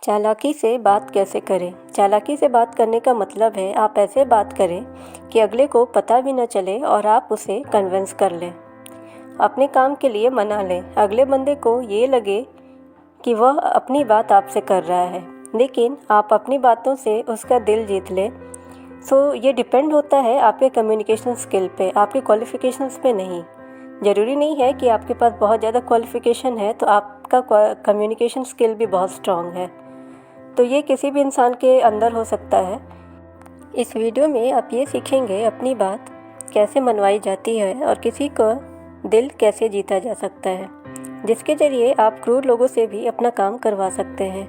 चालाकी से बात कैसे करें। चालाकी से बात करने का मतलब है आप ऐसे बात करें कि अगले को पता भी न चले और आप उसे कन्विंस कर लें, अपने काम के लिए मना लें। अगले बंदे को ये लगे कि वह अपनी बात आपसे कर रहा है, लेकिन आप अपनी बातों से उसका दिल जीत लें। सो ये डिपेंड होता है आपके कम्युनिकेशन स्किल पे, आपके क्वालिफ़िकेशंस पे नहीं। ज़रूरी नहीं है कि आपके पास बहुत ज़्यादा क्वालिफ़िकेशन है तो आपका कम्युनिकेशन स्किल भी बहुत स्ट्रॉन्ग है। तो ये किसी भी इंसान के अंदर हो सकता है। इस वीडियो में आप ये सीखेंगे अपनी बात कैसे मनवाई जाती है और किसी को दिल कैसे जीता जा सकता है, जिसके ज़रिए आप क्रूर लोगों से भी अपना काम करवा सकते हैं।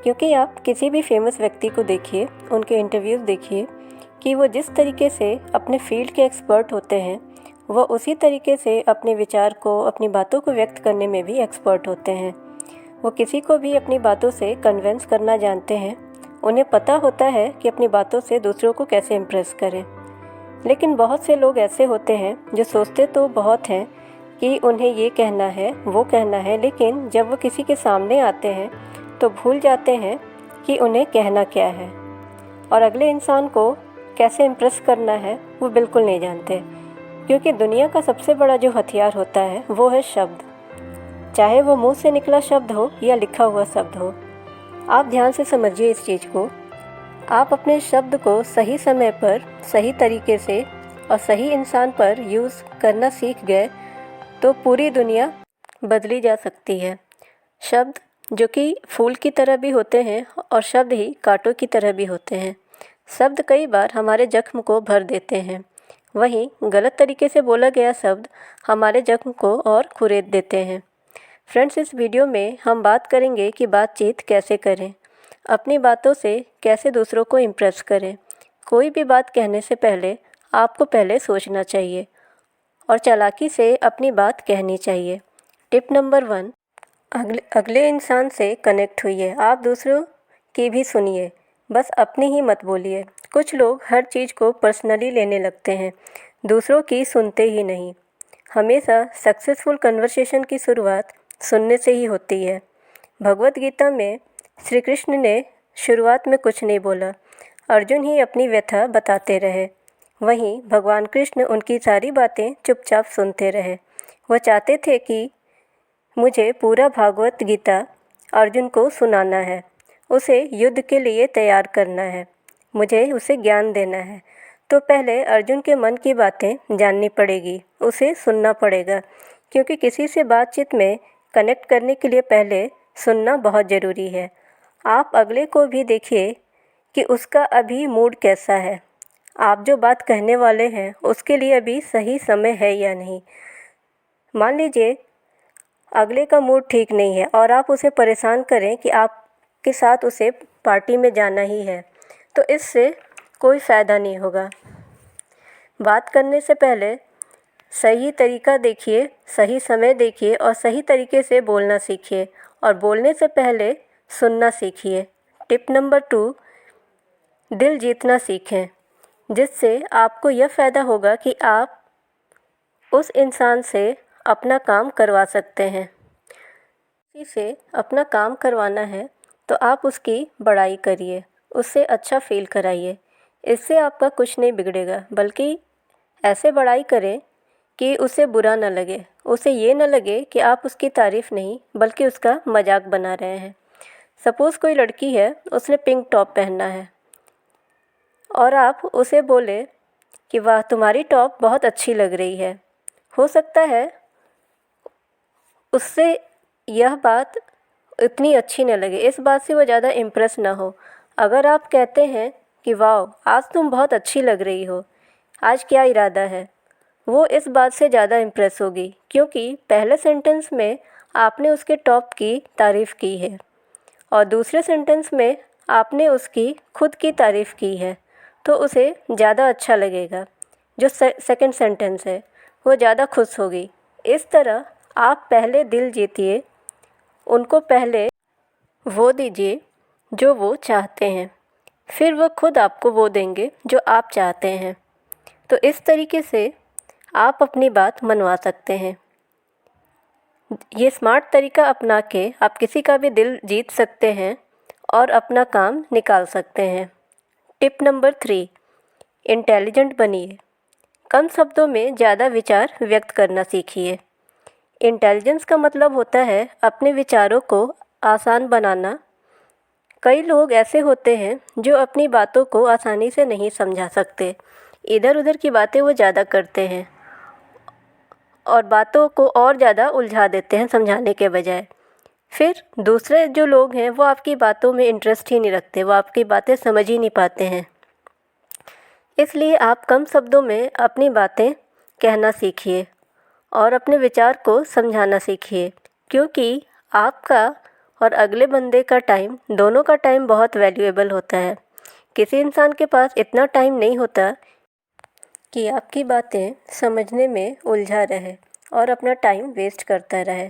क्योंकि आप किसी भी फेमस व्यक्ति को देखिए, उनके इंटरव्यूज़ देखिए कि वो जिस तरीके से अपने फील्ड के एक्सपर्ट होते हैं, वह उसी तरीके से अपने विचार को, अपनी बातों को व्यक्त करने में भी एक्सपर्ट होते हैं। वो किसी को भी अपनी बातों से कन्विंस करना जानते हैं। उन्हें पता होता है कि अपनी बातों से दूसरों को कैसे इम्प्रेस करें। लेकिन बहुत से लोग ऐसे होते हैं जो सोचते तो बहुत हैं कि उन्हें ये कहना है, वो कहना है, लेकिन जब वो किसी के सामने आते हैं तो भूल जाते हैं कि उन्हें कहना क्या है और अगले इंसान को कैसे इम्प्रेस करना है वो बिल्कुल नहीं जानते। क्योंकि दुनिया का सबसे बड़ा जो हथियार होता है वो है शब्द, चाहे वो मुंह से निकला शब्द हो या लिखा हुआ शब्द हो। आप ध्यान से समझिए इस चीज़ को। आप अपने शब्द को सही समय पर, सही तरीके से और सही इंसान पर यूज़ करना सीख गए तो पूरी दुनिया बदली जा सकती है। शब्द जो कि फूल की तरह भी होते हैं और शब्द ही कांटों की तरह भी होते हैं। शब्द कई बार हमारे जख्म को भर देते हैं, वहीं गलत तरीके से बोला गया शब्द हमारे जख्म को और कुरेद देते हैं। फ्रेंड्स, इस वीडियो में हम बात करेंगे कि बातचीत कैसे करें, अपनी बातों से कैसे दूसरों को इम्प्रेस करें। कोई भी बात कहने से पहले आपको पहले सोचना चाहिए और चालाकी से अपनी बात कहनी चाहिए। टिप नंबर 1, अगले इंसान से कनेक्ट होइए। आप दूसरों की भी सुनिए, बस अपनी ही मत बोलिए। कुछ लोग हर चीज़ को पर्सनली लेने लगते हैं, दूसरों की सुनते ही नहीं। हमेशा सक्सेसफुल कन्वर्सेशन की शुरुआत सुनने से ही होती है। भगवत गीता में श्री कृष्ण ने शुरुआत में कुछ नहीं बोला, अर्जुन ही अपनी व्यथा बताते रहे। वहीं भगवान कृष्ण उनकी सारी बातें चुपचाप सुनते रहे। वह चाहते थे कि मुझे पूरा भागवत गीता अर्जुन को सुनाना है, उसे युद्ध के लिए तैयार करना है, मुझे उसे ज्ञान देना है। तो पहले अर्जुन के मन की बातें जाननी पड़ेगी, उसे सुनना पड़ेगा। क्योंकि किसी से बातचीत में कनेक्ट करने के लिए पहले सुनना बहुत ज़रूरी है। आप अगले को भी देखिए कि उसका अभी मूड कैसा है, आप जो बात कहने वाले हैं उसके लिए अभी सही समय है या नहीं। मान लीजिए अगले का मूड ठीक नहीं है और आप उसे परेशान करें कि आपके साथ उसे पार्टी में जाना ही है, तो इससे कोई फ़ायदा नहीं होगा। बात करने से पहले सही तरीका देखिए, सही समय देखिए और सही तरीके से बोलना सीखिए और बोलने से पहले सुनना सीखिए। टिप नंबर 2, दिल जीतना सीखें, जिससे आपको यह फ़ायदा होगा कि आप उस इंसान से अपना काम करवा सकते हैं। किसी से अपना काम करवाना है तो आप उसकी बड़ाई करिए, उससे अच्छा फील कराइए। इससे आपका कुछ नहीं बिगड़ेगा, बल्कि ऐसे बड़ाई करें कि उसे बुरा न लगे, उसे ये न लगे कि आप उसकी तारीफ़ नहीं बल्कि उसका मजाक बना रहे हैं। सपोज़ कोई लड़की है, उसने पिंक टॉप पहनना है और आप उसे बोले कि वाह तुम्हारी टॉप बहुत अच्छी लग रही है। हो सकता है उससे यह बात इतनी अच्छी न लगे, इस बात से वो ज़्यादा इम्प्रेस ना हो। अगर आप कहते हैं कि वाह आज तुम बहुत अच्छी लग रही हो, आज क्या इरादा है, वो इस बात से ज़्यादा इम्प्रेस होगी। क्योंकि पहले सेंटेंस में आपने उसके टॉप की तारीफ़ की है और दूसरे सेंटेंस में आपने उसकी खुद की तारीफ़ की है, तो उसे ज़्यादा अच्छा लगेगा। जो सेकंड सेंटेंस है वो ज़्यादा खुश होगी। इस तरह आप पहले दिल जीतिए, उनको पहले वो दीजिए जो वो चाहते हैं, फिर वो खुद आपको वो देंगे जो आप चाहते हैं। तो इस तरीके से आप अपनी बात मनवा सकते हैं। ये स्मार्ट तरीका अपना के आप किसी का भी दिल जीत सकते हैं और अपना काम निकाल सकते हैं। टिप नंबर 3, इंटेलिजेंट बनिए। कम शब्दों में ज़्यादा विचार व्यक्त करना सीखिए। इंटेलिजेंस का मतलब होता है अपने विचारों को आसान बनाना। कई लोग ऐसे होते हैं जो अपनी बातों को आसानी से नहीं समझा सकते। इधर उधर की बातें वो ज़्यादा करते हैं और बातों को और ज़्यादा उलझा देते हैं समझाने के बजाय। फिर दूसरे जो लोग हैं वो आपकी बातों में इंटरेस्ट ही नहीं रखते, वो आपकी बातें समझ ही नहीं पाते हैं। इसलिए आप कम शब्दों में अपनी बातें कहना सीखिए और अपने विचार को समझाना सीखिए, क्योंकि आपका और अगले बंदे का टाइम, दोनों का टाइम बहुत वैल्यूएबल होता है। किसी इंसान के पास इतना टाइम नहीं होता कि आपकी बातें समझने में उलझा रहे और अपना टाइम वेस्ट करता रहे।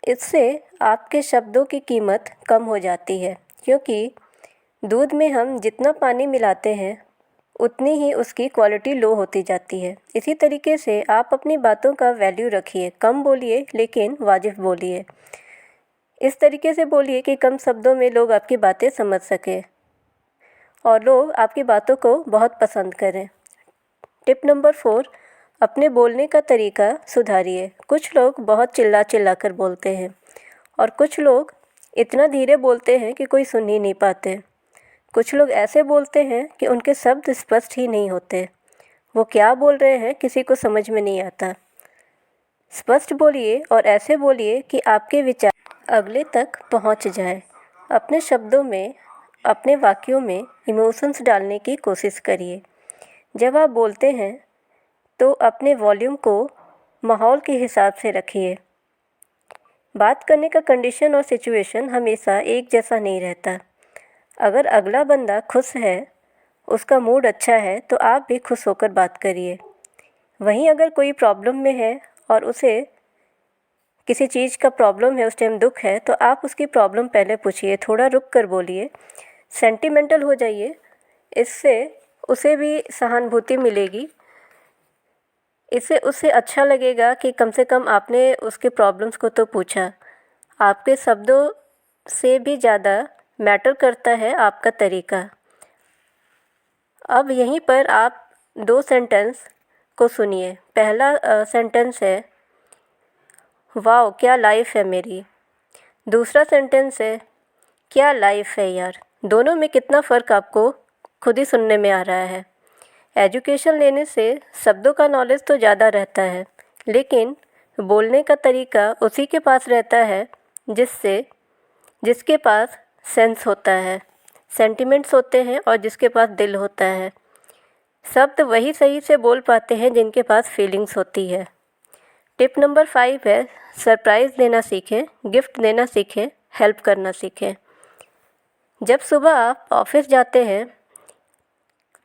इससे आपके शब्दों की कीमत कम हो जाती है, क्योंकि दूध में हम जितना पानी मिलाते हैं उतनी ही उसकी क्वालिटी लो होती जाती है। इसी तरीके से आप अपनी बातों का वैल्यू रखिए, कम बोलिए लेकिन वाजिब बोलिए। इस तरीके से बोलिए कि कम शब्दों में लोग आपकी बातें समझ सकें और लोग आपकी बातों को बहुत पसंद करें। टिप नंबर 4, अपने बोलने का तरीका सुधारिए। कुछ लोग बहुत चिल्ला चिल्ला कर बोलते हैं और कुछ लोग इतना धीरे बोलते हैं कि कोई सुन ही नहीं पाते। कुछ लोग ऐसे बोलते हैं कि उनके शब्द स्पष्ट ही नहीं होते। वो क्या बोल रहे हैं किसी को समझ में नहीं आता। स्पष्ट बोलिए और ऐसे बोलिए कि आपके विचार अगले तक पहुंच जाए। अपने शब्दों में, अपने वाक्यों में इमोशंस डालने की कोशिश करिए। जब आप बोलते हैं तो अपने वॉल्यूम को माहौल के हिसाब से रखिए। बात करने का कंडीशन और सिचुएशन हमेशा एक जैसा नहीं रहता। अगर अगला बंदा खुश है, उसका मूड अच्छा है, तो आप भी खुश होकर बात करिए। वहीं अगर कोई प्रॉब्लम में है और उसे किसी चीज़ का प्रॉब्लम है, उस टाइम दुख है, तो आप उसकी प्रॉब्लम पहले पूछिए, थोड़ा रुक कर बोलिए, सेंटिमेंटल हो जाइए। इससे उसे भी सहानुभूति मिलेगी। इससे उसे अच्छा लगेगा कि कम से कम आपने उसके प्रॉब्लम्स को तो पूछा। आपके शब्दों से भी ज़्यादा मैटर करता है आपका तरीका। अब यहीं पर आप 2 सेंटेंस को सुनिए। पहला सेंटेंस है, वाओ क्या लाइफ है मेरी। दूसरा सेंटेंस है, क्या लाइफ है यार। दोनों में कितना फ़र्क आपको खुद ही सुनने में आ रहा है। एजुकेशन लेने से शब्दों का नॉलेज तो ज़्यादा रहता है, लेकिन बोलने का तरीका उसी के पास रहता है जिसके पास सेंस होता है, सेंटिमेंट्स होते हैं और जिसके पास दिल होता है। शब्द वही सही से बोल पाते हैं जिनके पास फीलिंग्स होती है। टिप नंबर 5 है, सरप्राइज़ देना सीखें, गिफ्ट देना सीखें, हेल्प करना सीखें। जब सुबह आप ऑफिस जाते हैं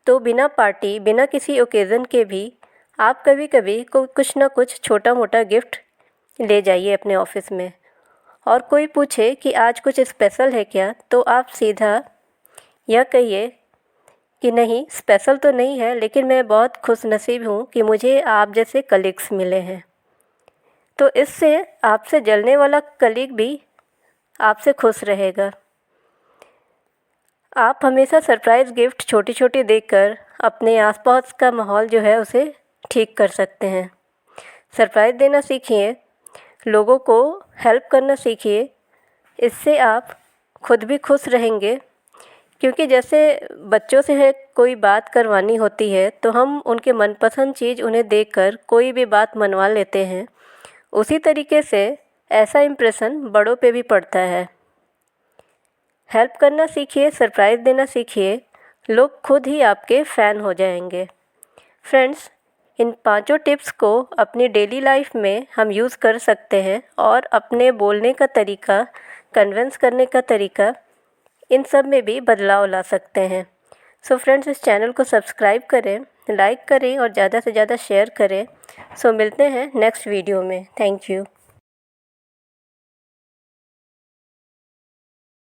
तो बिना पार्टी, बिना किसी ओकेज़न के भी आप कभी कभी कुछ ना कुछ छोटा मोटा गिफ्ट ले जाइए अपने ऑफिस में। और कोई पूछे कि आज कुछ स्पेशल है क्या, तो आप सीधा यह कहिए कि नहीं, स्पेशल तो नहीं है, लेकिन मैं बहुत खुशनसीब हूँ कि मुझे आप जैसे कलीग्स मिले हैं। तो इससे आपसे जलने वाला कलीग भी आपसे खुश रहेगा। आप हमेशा सरप्राइज़ गिफ्ट छोटी छोटी देकर अपने आसपास का माहौल जो है उसे ठीक कर सकते हैं। सरप्राइज़ देना सीखिए, लोगों को हेल्प करना सीखिए। इससे आप खुद भी खुश रहेंगे, क्योंकि जैसे बच्चों से है कोई बात करवानी होती है तो हम उनके मनपसंद चीज़ उन्हें देकर कोई भी बात मनवा लेते हैं। उसी तरीके से ऐसा इम्प्रेशन बड़ों पे भी पड़ता है। हेल्प करना सीखिए, सरप्राइज़ देना सीखिए, लोग खुद ही आपके फ़ैन हो जाएंगे। फ्रेंड्स, इन 5 टिप्स को अपनी डेली लाइफ में हम यूज़ कर सकते हैं और अपने बोलने का तरीका, कन्विंस करने का तरीका, इन सब में भी बदलाव ला सकते हैं। सो फ्रेंड्स, इस चैनल को सब्सक्राइब करें, लाइक करें और ज़्यादा से ज़्यादा शेयर करें। सो मिलते हैं नेक्स्ट वीडियो में। Thank you.